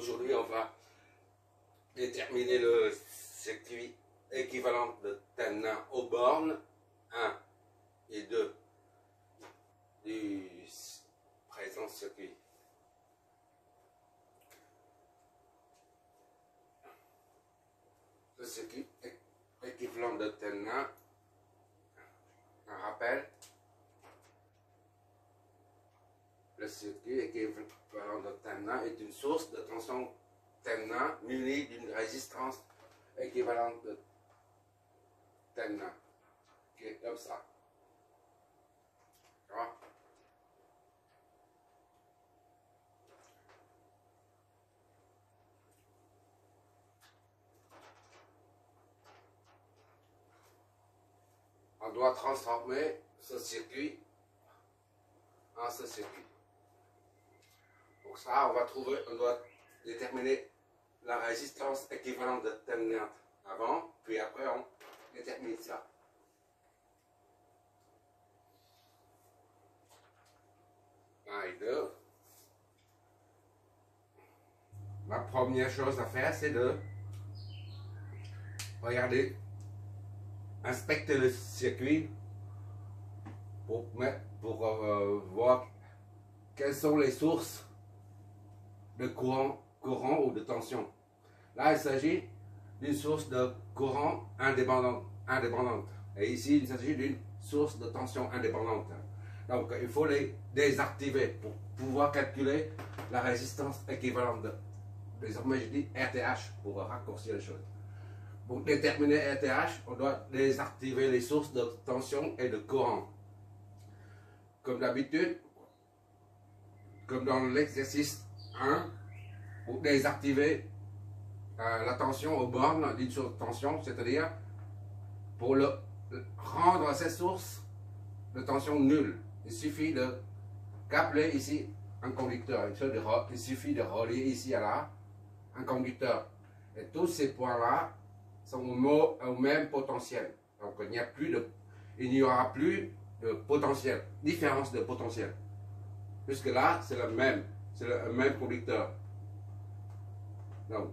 Aujourd'hui, on va déterminer le circuit équivalent de Thevenin aux bornes 1 et 2 du présent circuit. Le circuit équivalent de Thevenin, un rappel, le circuit équivalent de Thevenin est une source de tension Thevenin munie d'une résistance équivalente de Thevenin, qui est comme ça. D'accord? On doit transformer ce circuit en ce circuit. Pour ça, on doit déterminer la résistance équivalente de Thevenin avant, puis après on détermine ça. Un et deux. La première chose à faire, c'est de regarder, inspecter le circuit pour voir quelles sont les sources de courant ou de tension. Là, il s'agit d'une source de courant indépendante. Et ici, il s'agit d'une source de tension indépendante. Donc, il faut les désactiver pour pouvoir calculer la résistance équivalente. Désormais, je dis RTH pour raccourcir les choses. Pour déterminer RTH, on doit désactiver les sources de tension et de courant. Comme d'habitude, comme dans l'exercice 1, pour désactiver la tension aux bornes d'une source de tension, c'est-à-dire pour rendre cette source de tension nulle, il suffit de câbler ici un conducteur. Il suffit de relier ici à là un conducteur. Et tous ces points-là sont au même potentiel. Donc il n'y aura plus de potentiel, différence de potentiel. Puisque là, c'est le même conducteur. Donc,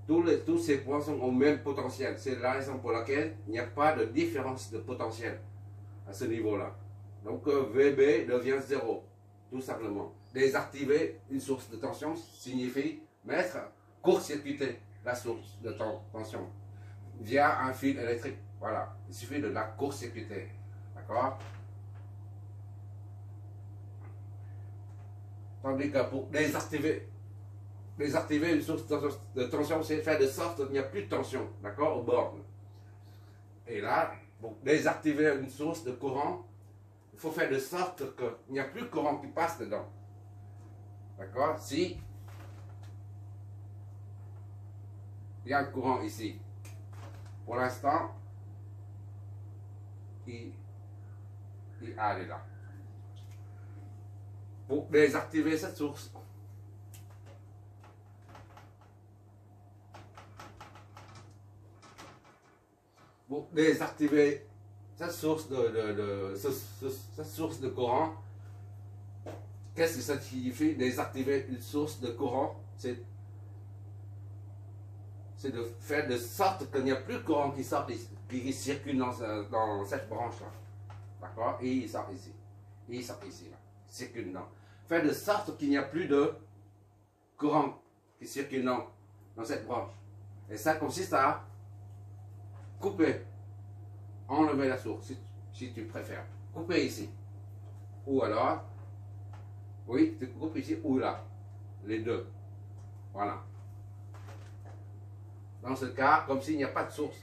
tous ces points sont au même potentiel. C'est la raison pour laquelle il n'y a pas de différence de potentiel à ce niveau-là. Donc, VB devient 0, tout simplement. Désactiver une source de tension signifie court-circuiter la source de tension via un fil électrique. Voilà, il suffit de la court-circuiter. D'accord? Tandis que pour désactiver une source de tension, c'est faire de sorte qu'il n'y a plus de tension, d'accord, aux bornes. Et là, pour désactiver une source de courant, il faut faire de sorte qu'il n'y a plus de courant qui passe dedans. D'accord? Si il y a un courant ici, pour l'instant, il est là. Pour désactiver cette source, cette source de courant, qu'est-ce que ça signifie? Désactiver une source de courant, c'est de faire de sorte qu'il n'y a plus de courant qui sort qui circule dans cette branche-là. D'accord? Et il sort ici. Et il sort ici, là. Il circule dedans. Faire de sorte qu'il n'y a plus de courant qui circule dans cette branche. Et ça consiste à couper, enlever la source, si tu préfères. Couper ici. Ou alors, oui, tu coupes ici ou là. Les deux. Voilà. Dans ce cas, comme s'il n'y a pas de source.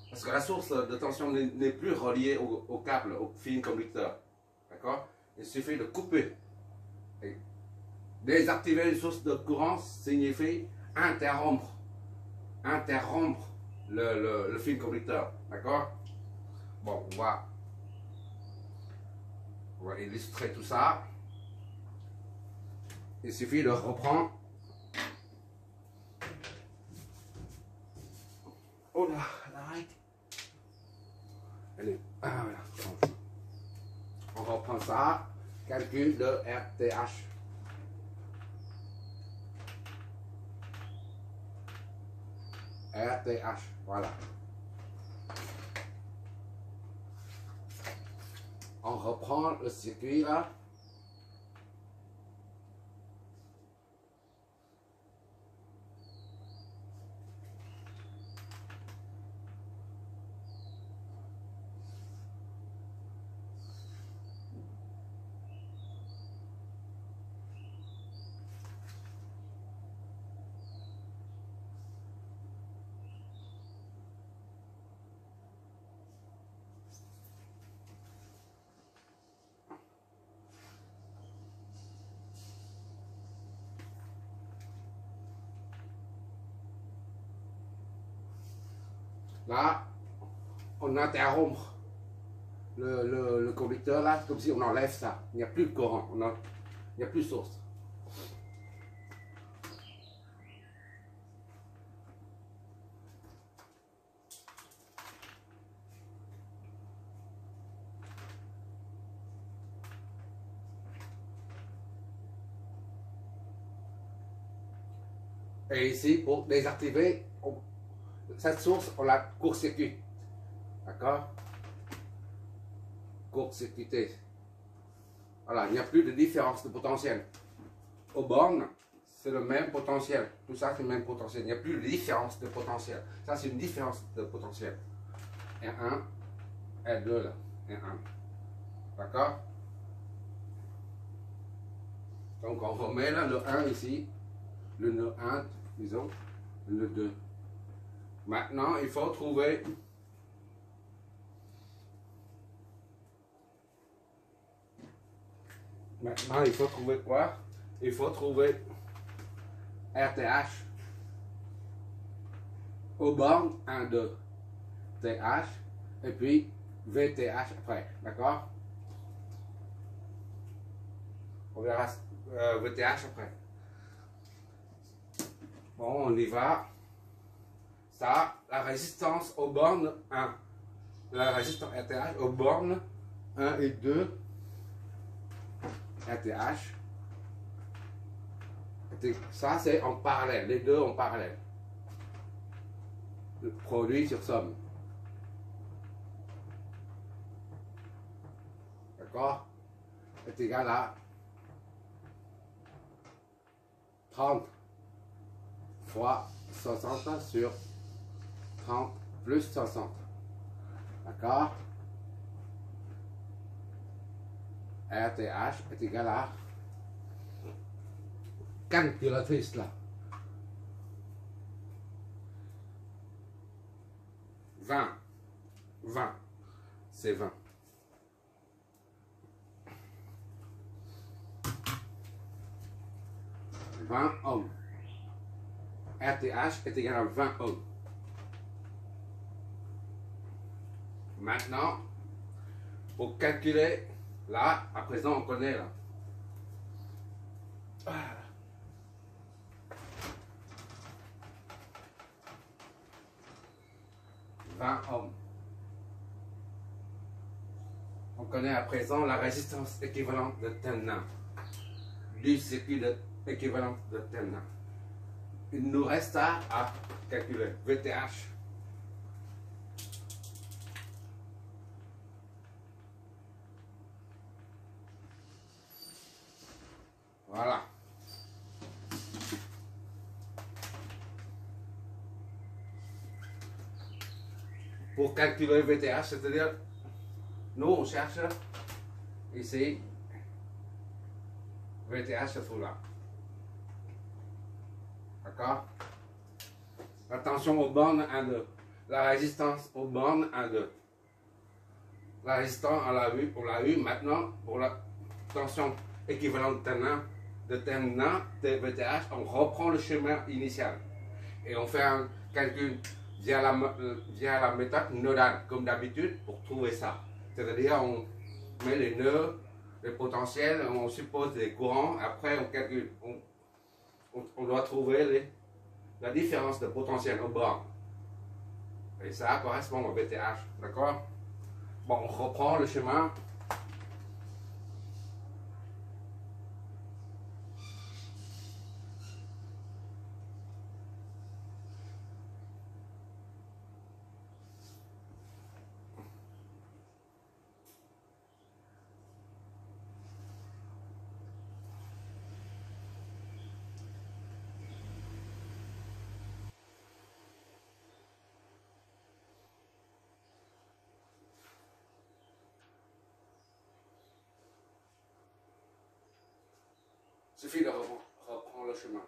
Parce que la source de tension n'est plus reliée au câble, au fil conducteur. D'accord? Il suffit de couper. Et désactiver une source de courant signifie interrompre le fil conducteur. D'accord? Bon, on va illustrer tout ça. Il suffit de reprendre. Oh là, arrête. Allez, voilà. On reprend ça. Calcul de RTH. RTH, voilà. On reprend le circuit là. Là, on interrompt le conducteur là, comme si on enlève ça. Il n'y a plus de courant, il n'y a plus de source. Et ici, pour désactiver cette source, on la court-circuite. D'accord? Court-circuité. Voilà, il n'y a plus de différence de potentiel. Aux bornes, c'est le même potentiel. Tout ça, c'est le même potentiel. Il n'y a plus de différence de potentiel. Ça, c'est une différence de potentiel. R1, R2 là. R1. D'accord? Donc, on remet là le 1 ici. Le nœud 1, disons. Le 2. Maintenant, il faut trouver quoi? Il faut trouver RTH aux bornes 1, 2, TH et puis VTH après, d'accord? On verra VTH après. Bon, on y va. Ça, la résistance aux bornes 1. La résistance RTH aux bornes 1 et 2. RTH. Ça, c'est en parallèle. Les deux en parallèle. Le produit sur somme. D'accord? Est égal à 30 fois 60 sur 30 plus 60. D'accord? RTH est égal à calculatrice là. 20. C'est 20. Ohms. RTH est égal à 20 ohms. Maintenant, pour calculer, là, à présent on connaît là. 20 ohms. On connaît à présent la résistance équivalente de Thevenin du circuit équivalent de Thevenin. Il nous reste à calculer VTH. Voilà. Pour calculer VTH, c'est-à-dire, nous on cherche ici, VTH se trouve là. D'accord? Attention aux bornes 1, 2. La résistance aux bornes 1, 2. La résistance, on l'a eu. Maintenant, pour la tension équivalente de Thevenin, de VTH, on reprend le schéma initial. Et on fait un calcul via la méthode nodale, comme d'habitude, pour trouver ça. C'est-à-dire, on met les nœuds, les potentiels, on suppose des courants, après on calcule. On doit trouver la différence de potentiel au bornes. Et ça correspond au VTH, d'accord? Bon, on reprend le schéma. suffit de reprendre le chemin.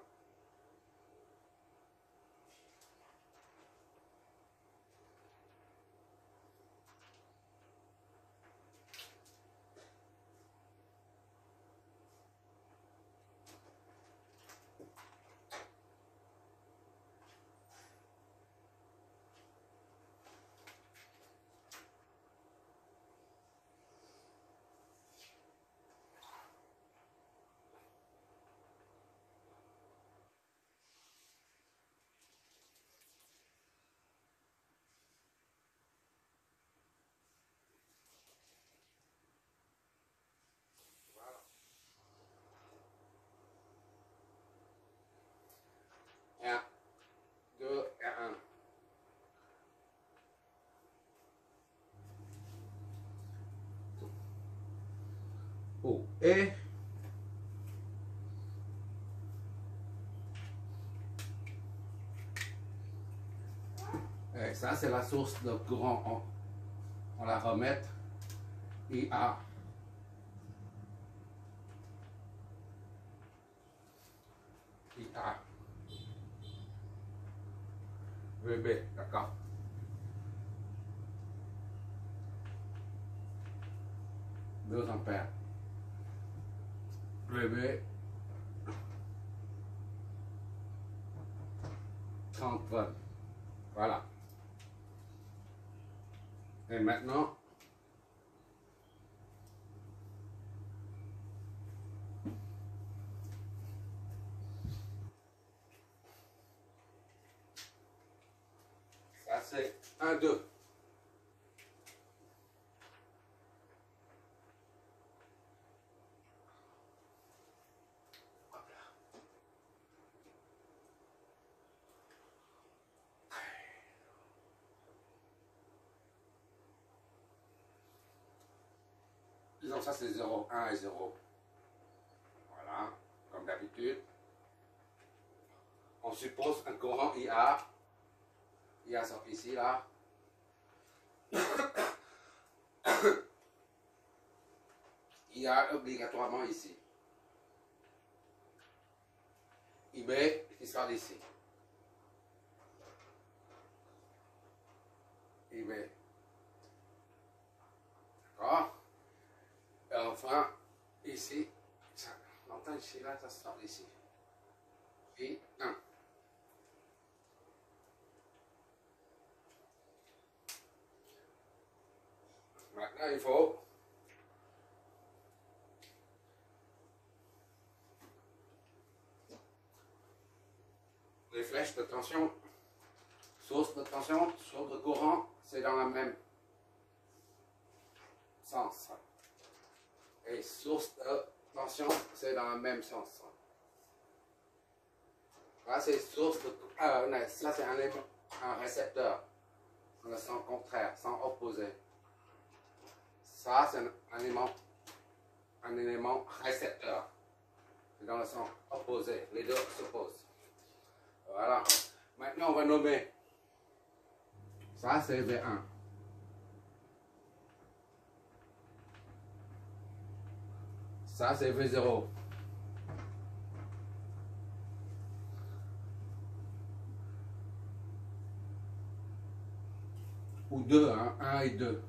Et 1, 2 et 1. Oh, et ça, c'est la source de courant. On la remet. IA. IA. VB, d'accord. Deux ampères. VB. 30 volts. Voilà. Et maintenant, ça c'est 1, 2. Disons ça c'est 0, 1 et 0. Voilà, comme d'habitude. On suppose un courant IA. IA sort ici, là. IA obligatoirement ici. IB qui sort d'ici. IB. D'accord? Et enfin, ici, ça, longtemps ici, là, ça sort d'ici. Et 1. Maintenant, il faut les flèches de tension, source de tension, source de courant, c'est dans le même sens. Et source de tension, c'est dans le même sens. Là, c'est source de... ça, c'est un récepteur. Dans le sens contraire, sens opposé. Ça, c'est un élément récepteur. C'est dans le sens opposé. Les deux s'opposent. Voilà. Maintenant, on va nommer. Ça, c'est V1. Ça, c'est V0. Ou 2, hein, 1 et 2.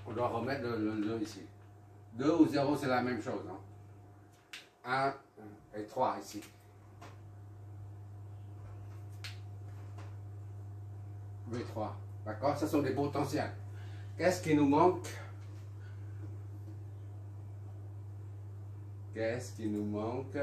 On doit remettre le 2 ici. 2 ou 0, c'est la même chose. Hein. 1 et 3 ici. V3. D'accord? Ce sont des potentiels. Qu'est-ce qui nous manque? Qu'est-ce qui nous manque?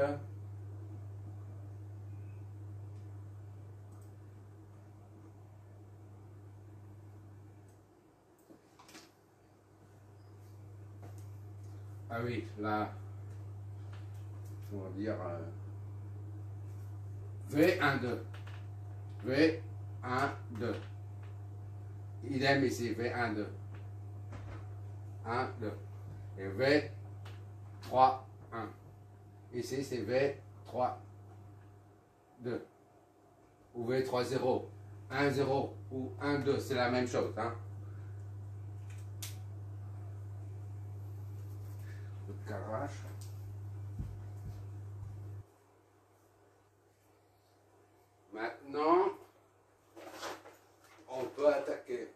Ah oui, là, on va dire V1,2. V1,2. Idem ici, V1,2. 1, 2. Et V3, 1. Ici, c'est V3, 2. Ou V3, 0. 1, 0 ou 1, 2, c'est la même chose. Hein? garage. Maintenant, on peut attaquer.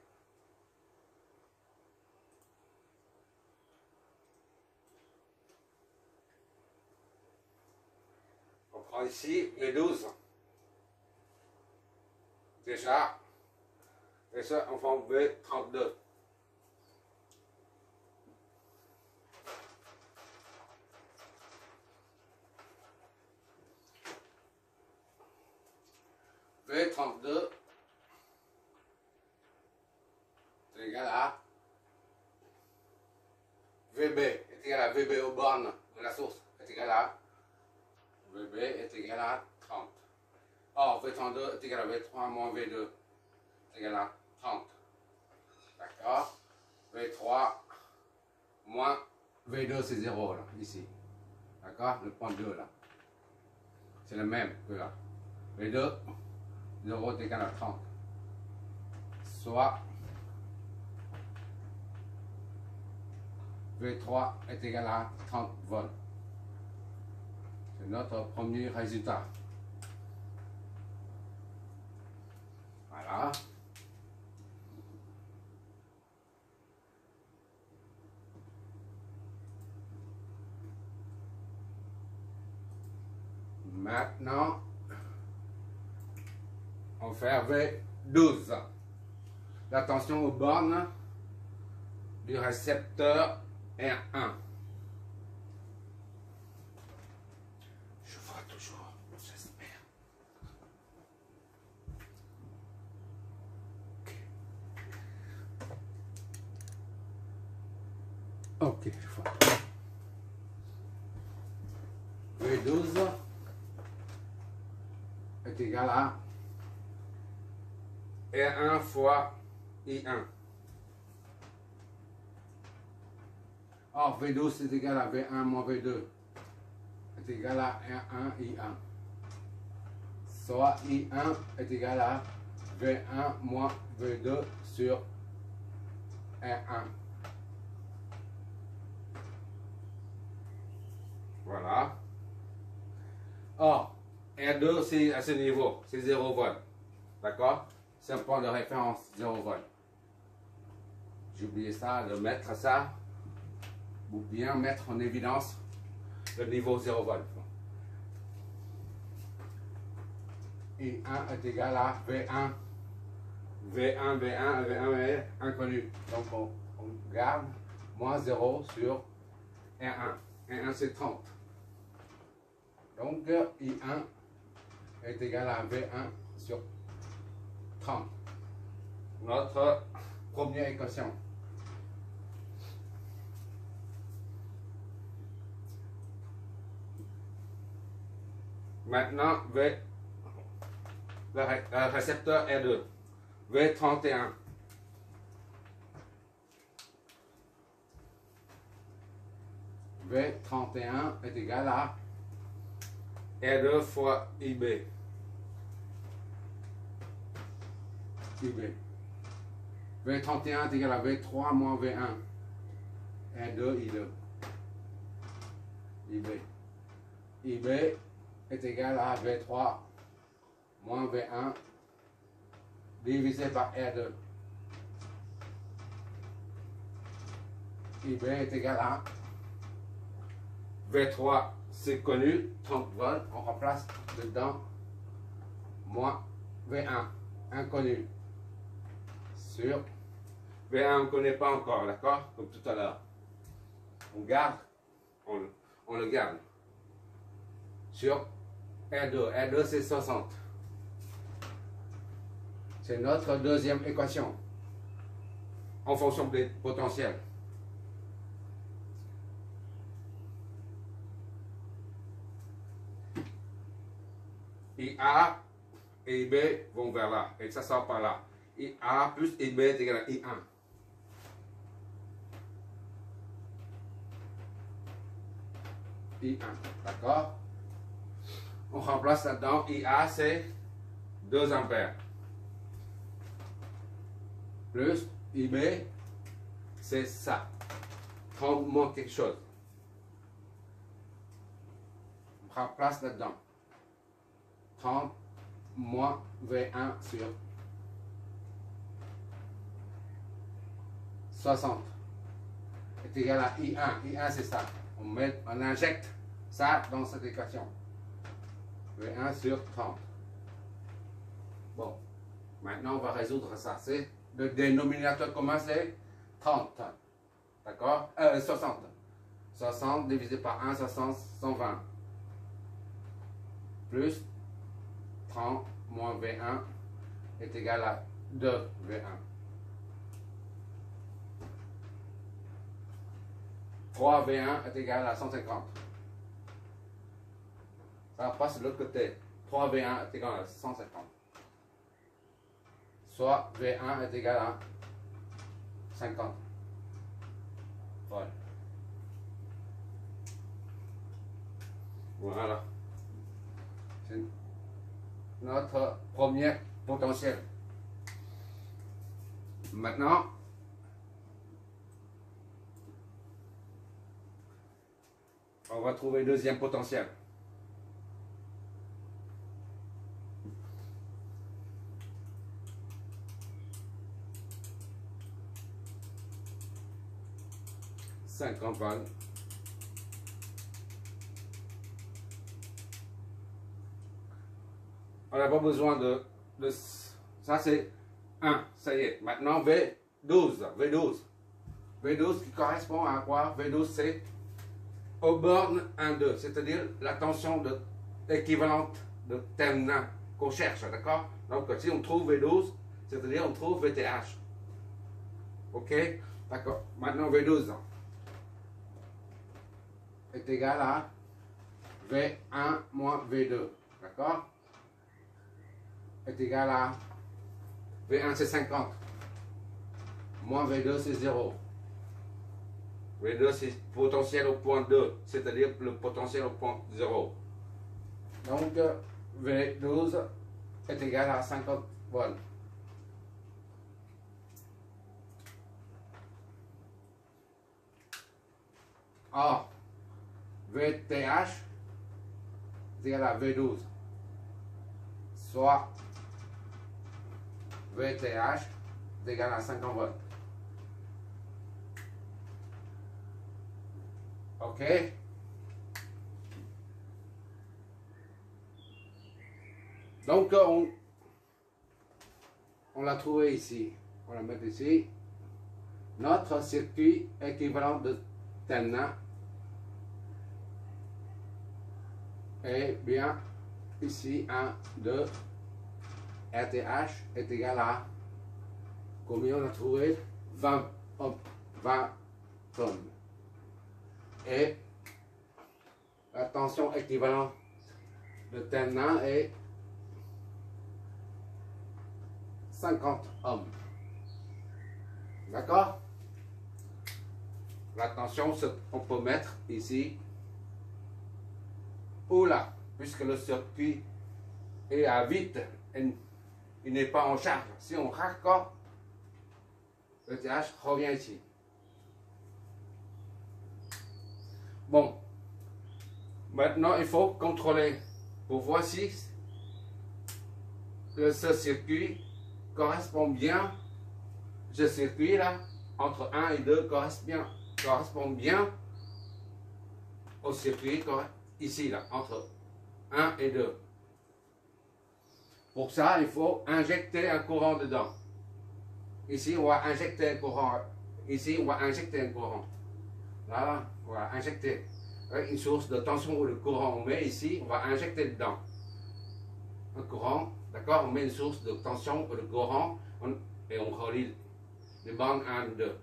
On prend ici les 12. Déjà, et ça, on va enlever 32. V32 est égal à VB est égal à VB aux bornes de la source est égal à VB est égal à 30. Or, V32 est égal à V3 moins V2 est égal à 30. D'accord? V3 moins V2 c'est 0 là, ici. D'accord? Le point 2 là. C'est le même que là. V2 0 est égal à 30. Soit V3 est égal à 30 volts. C'est notre premier résultat. Voilà. Maintenant, on fait V12. La tension aux bornes du récepteur est 1. Je vois toujours, j'espère. Ok, je vois. V12 est égal à R1 fois I1. Or, V12 est égal à V1 moins V2 est égal à R1 I1. Soit I1 est égal à V1 moins V2 sur R1. Voilà. Or, R2 c'est à ce niveau, c'est 0 volts. D'accord? C'est un point de référence 0 volts. J'ai oublié ça, de mettre ça, ou bien mettre en évidence le niveau 0 volts. I1 est égal à V1. V1, V1, V1 est inconnu. Donc on garde moins 0 sur R1. R1 c'est 30. Donc I1 est égal à V1 sur 30. Notre première équation. Maintenant, le récepteur R2. V31. V31 est égal à R2 fois IB. IB. V31 est égal à V3 moins V1. R2, I2. IB. IB est égal à V3 moins V1 divisé par R2. IB est égal à V3, c'est connu, 30 volts, on remplace dedans moins V1, inconnu, sur V1, on ne connaît pas encore, d'accord? Comme tout à l'heure. On garde, on le garde. Sur R2, R2 c'est 60. C'est notre deuxième équation, en fonction des potentiels. IA et IB vont vers là, et ça sort par là. IA plus IB est égal à I1. I1, d'accord? On remplace là-dedans, IA c'est 2 ampères. Plus IB, c'est ça. 30 moins quelque chose. prend place là-dedans. 30 moins V1 sur 60 est égal à I1. I1 c'est ça. On injecte ça dans cette équation. V1 sur 30. Bon, maintenant on va résoudre ça. C'est le dénominateur commun, c'est 30. D'accord? 60. 60 divisé par 1, 60, 120. Plus 30 moins V1 est égal à 2 V1. 3 V1 est égal à 150. Ça passe de l'autre côté. 3 V1 est égal à 150. Soit V1 est égal à 50. Voilà. Voilà. C'est notre premier potentiel. Maintenant, on va trouver le deuxième potentiel. « 50 volts. On n'a pas besoin de ça, c'est 1. Ça y est. Maintenant, V12. V12 qui correspond à quoi? V12, c'est aux bornes 1, 2. C'est-à-dire la tension équivalente de terminal qu'on cherche. D'accord? Donc, si on trouve V12, c'est-à-dire on trouve VTH. Ok? D'accord. Maintenant, V12 est égal à V1 moins V2. D'accord? Est égal à V1 c'est 50 moins V2 c'est 0. V2 c'est potentiel au point 2, c'est-à-dire le potentiel au point 0. Donc V12 est égal à 50 volts. Or, VTH est égal à V12, soit VTH est égal à 50 volts. OK? Donc, on l'a trouvé ici. On va le mettre ici. Notre circuit équivalent de Telna est bien ici 1, 2. RTH est égal à combien on a trouvé? 20 tonnes. Et la tension équivalente de Telna est 50 ohms. D'accord? La tension, on peut mettre ici ou là, puisque le circuit est à vide, il n'est pas en charge. Si on raccorde, le TH revient ici. Bon, maintenant il faut contrôler pour voir si ce circuit correspond bien, ce circuit là, entre 1 et 2 correspond bien au circuit ici là, entre 1 et 2. Pour ça, il faut injecter un courant dedans. Ici, on va injecter un courant. Ici, on va injecter un courant. Voilà, on va injecter une source de tension ou de courant. On met ici, on va injecter dedans un courant. D'accord? On met une source de tension ou de courant et on relie les bandes 1 et 2.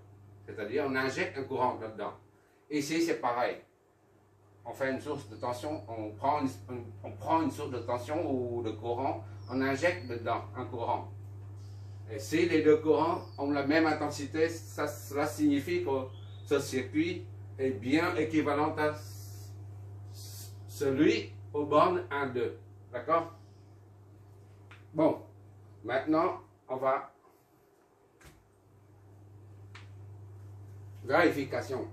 C'est-à-dire, on injecte un courant là-dedans. Ici, c'est pareil. On fait une source de tension, on prend une source de tension ou de courant, on injecte dedans un courant. Et si les deux courants ont la même intensité, cela signifie que ce circuit est bien équivalent à celui aux bornes 1, 2. D'accord? Bon, maintenant, on va vérification.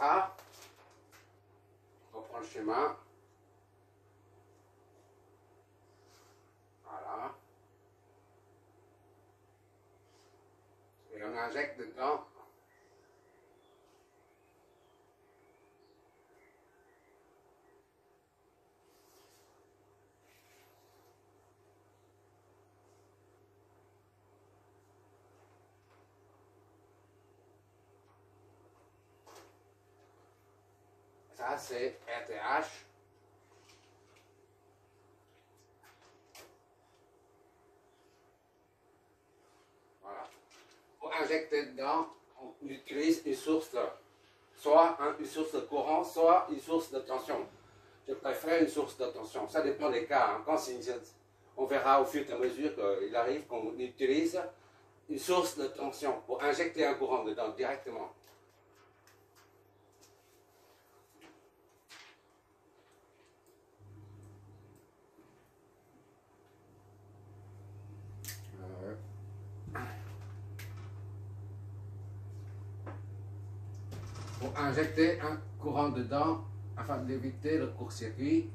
ça, on reprend le schéma. Voilà. Et on injecte dedans. Ça, c'est RTH. Voilà. Pour injecter dedans, on utilise une source, soit une source de courant, soit une source de tension. Je préfère une source de tension. Ça dépend des cas. Hein. Quand on verra au fur et à mesure qu'il arrive qu'on utilise une source de tension pour injecter un courant dedans directement. Pour injecter un courant dedans afin d'éviter le court-circuit.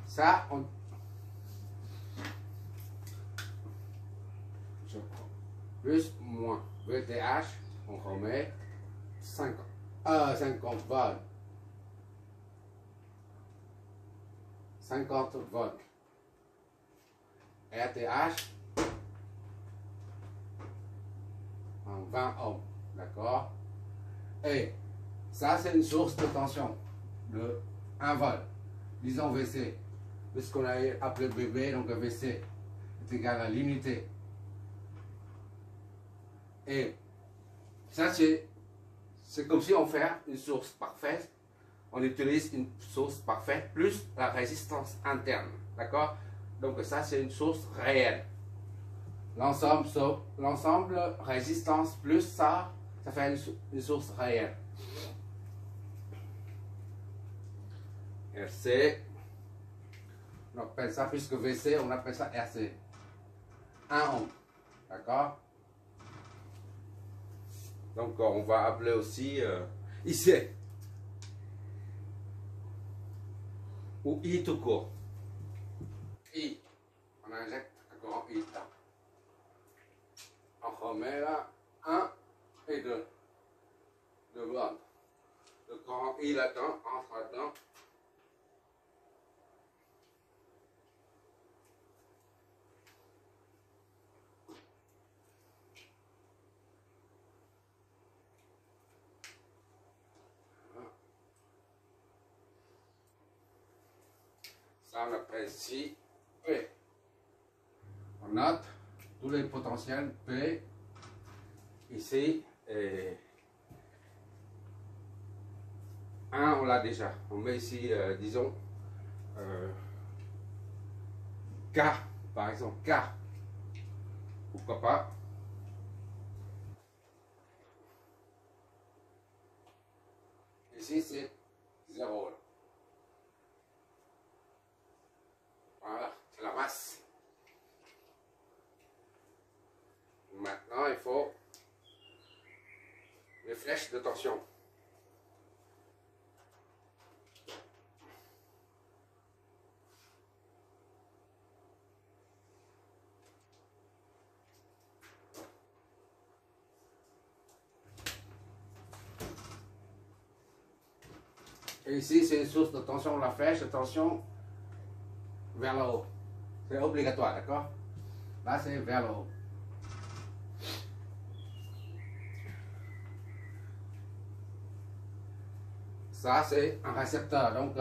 Ça, je prends plus ou moins VTH, on remet 50 volts. 50 volts. RTH en 20 ohms, d'accord? Et ça, c'est une source de tension de 1 volt. Disons VC. Puisqu'on a appelé bébé, donc VC est égal à l'unité. Et ça, c'est comme si on fait une source parfaite. On utilise une source parfaite plus la résistance interne. D'accord? Donc ça, c'est une source réelle. L'ensemble résistance plus ça fait une source réelle. RC, on appelle ça, puisque VC, on appelle ça RC. 1 ohm. D'accord? Donc on va appeler aussi IC. Ou I tout court. I. On injecte un courant I dedans. On remet là 1 et 2. 2 volts. Le courant I là-dedans, entre là-dedans. Ça, on appelle ici P. On note tous les potentiels P ici. Et 1, on l'a déjà. On met ici, disons, K, par exemple, K. Pourquoi pas? Ici, c'est 0. Voilà, c'est la masse. Maintenant, il faut les flèches de tension. Et ici, c'est une source de tension, la flèche de tension vers le haut. C'est obligatoire, d'accord? Là, c'est vers le haut. Ça, c'est un récepteur. Donc,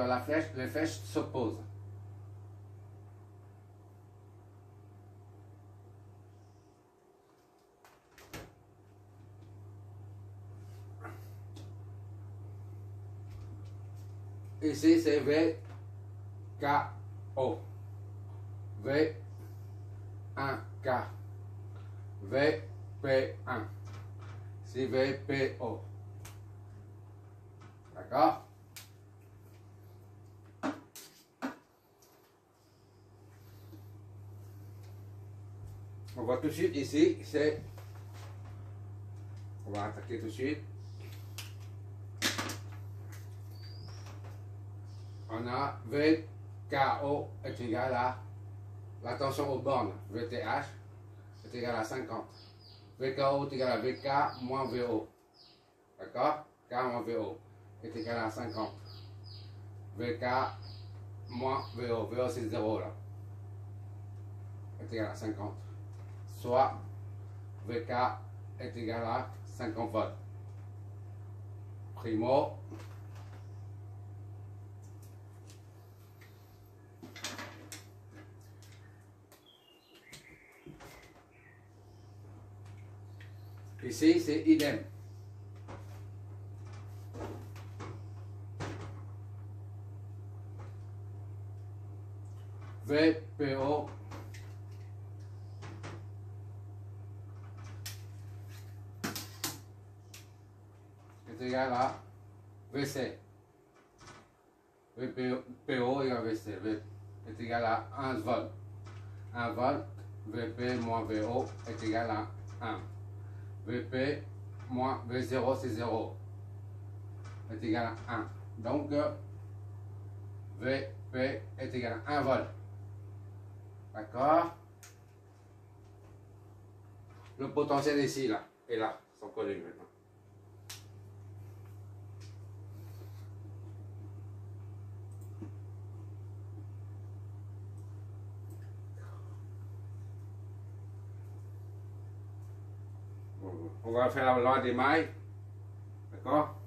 les flèches s'opposent. Ici, c'est VKO. V1K. VP1. c'est VPO. D'accord? On va tout de suite ici, c'est... On va attaquer tout de suite. On a VKO est égal à la tension aux bornes, VTH est égal à 50. VKO est égal à VK moins VO. D'accord? K moins VO est égal à 50. VK moins VO. VO c'est 0 là. Est égal à 50. Soit VK est égal à 50 volts. Primo. Ici, c'est idem. VPO est égal à VC. VPO égale VC. V est égal à 1 volt. 1 volt, VP moins VO est égal à 1. VP moins V0 c'est 0 est égal à 1. Donc VP est égal à 1 volt. D'accord? Le potentiel ici, là, et là, sont connus maintenant. On va faire la loi des mailles. D'accord?